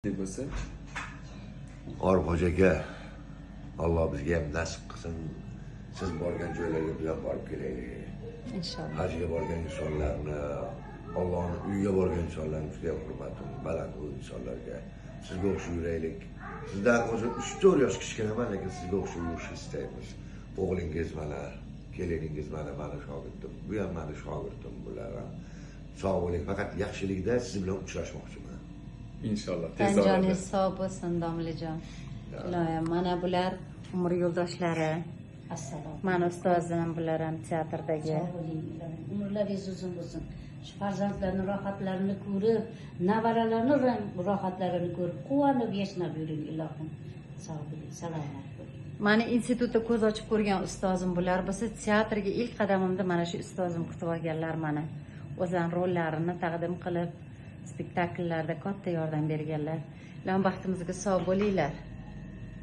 bo'lsa Orifxo'ja aka, Alloh bizga ham nasib qilsin. Siz borgan joylarga biz ham borib kelaylik. İnşallah. Hajga borgan insonlarni, Allohning uyiga borgan insonlarni juda ham hurmatim baland bu insonlarga. Sizga o'xshab yuraylik. Sizdan o'zi 3-4 yosh kichkinaman, lekin sizga o'xshab yurishni istaymiz. O'g'lingiz mana, keliningiz mana mani shogirdim. Bu ham mani shogirdim bular ham. Sog' bo'ling, faqat yaxshilikda siz bilan uchrashmoqchiman. inshaalloh tez Tanjoningiz orada. sog' bo'lsin, domlajon. Iloyim, mana bular umr yo'ldoshlari. Assalom. Mana ustozim, bular ham teatrdagi. Sog' bo'ling, ilohim. Umrlaringiz uzun bo'lsin. Shu farzandlarning rohatlarini ko'rib, nevaralarning rohatlarini ko'rib, quvonib yashnab yuring, ilohim. Sog' bo'ling, salomat bo'ling. Mani institutda ko'z ochib ko'rgan ustozim bular bo'lsa, teatrga ilk qadamimda mana shu ustozim kutib olganlar mani. O'zlarining rollarini taqdim qilib, spektakllarda katta yordam berganlar. Ilohim baxtimizga sog' bo'linglar.